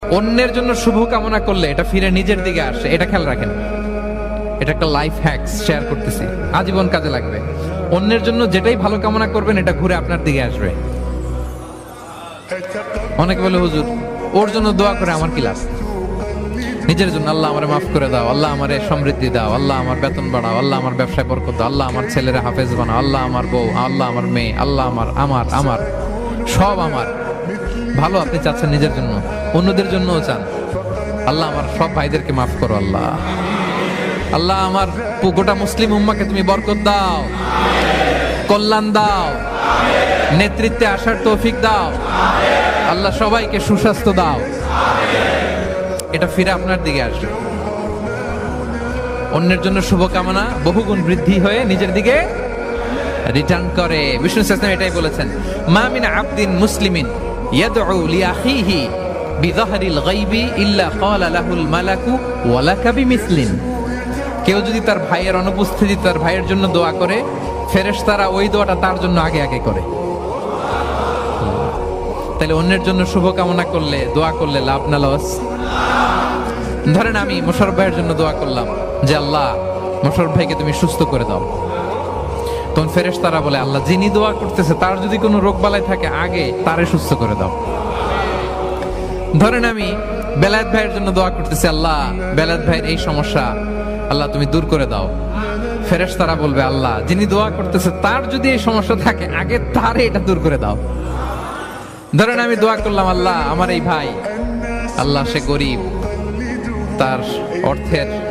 অন্যের জন্য শুভ কামনা করলে এটা ফিরে নিজের দিকে আসে, এটা খেয়াল রাখেন। এটা একটা লাইফ হ্যাকস শেয়ার করতেছি, আজীবন কাজে লাগবে। অন্যের জন্য যেটাই ভালো কামনা করবেন এটা ঘুরে আপনার দিকে আসবে। অনেকে বলে হুজুর ওর জন্য দোয়া করে আমার কি লাভ? নিজের জন্য আল্লাহ আমারে মাফ করে দাও, আল্লাহ আমারে সমৃদ্ধি দাও, আল্লাহ আমার বেতন বাড়াও, আল্লাহ আমার ব্যবসায় বরকত দাও, আল্লাহ আমার ছেলেরা হাফেজ বানাও, আল্লাহ আমার বউ, আল্লাহ আমার মেয়ে, আল্লাহ আমার আমার আমার সব আমার ভালো আপনি চাচ্ছেন নিজের জন্য, অন্যদের জন্যও চান। আল্লাহ আমার সব ভাইদেরকে মাফ করো, আল্লাহ আল্লাহ আমার গোটা মুসলিম উম্মাকে তুমি বরকত দাও, কল্যাণ দাও, নেতৃত্বে আসার তৌফিক দাও, আল্লাহ সবাইকে সুস্বাস্থ্য দাও। এটা ফিরে আপনার দিকে আসবে। অন্যের জন্য শুভকামনা বহুগুণ বৃদ্ধি হয়ে নিজের দিকে রিটার্ন করে। বিষ্ণু সাল্লাল্লাহু এটাই বলেছেন, মা মিন আবদিন মুসলিমিন ইয়াদউ লিআখিহি বিযাহরিল গায়বি ইল্লা ক্বালা লাহুল মালাকু ওয়া লাকা বিমিসলিন। কেউ যদি তার ভাইয়ের অনুপস্থিতি তার ভাইয়ের জন্য দোয়া করে, ফেরেশতারা ওই দোয়াটা তার জন্য আগে আগে করে। তাহলে অন্যের জন্য শুভকামনা করলে, দোয়া করলে লাভ না লস? ধরেন আমি মোশাররফ ভাইয়ের জন্য দোয়া করলাম যে আল্লাহ মোশাররফ ভাইকে তুমি সুস্থ করে দাও, তখন ফেরেশতারা বলে আল্লাহ যিনি দোয়া করতেছে তার যদি কোনো রোগ বালাই থাকে আগে তারে সুস্থ করে দাও। ধরেন আমি বেলায়েত ভাইয়ের জন্য দোয়া করতেছি, আল্লাহ বেলায়েত ভাইয়ের এই সমস্যা আল্লাহ তুমি দূর করে দাও, ফেরেশতারা বলবে আল্লাহ যিনি দোয়া করতেছে তার যদি এই সমস্যা থাকে আগে তারে এটা দূর করে দাও। ধরেন আমি দোয়া করলাম আল্লাহ আমার এই ভাই, আল্লাহ সে গরিব, তার অর্থের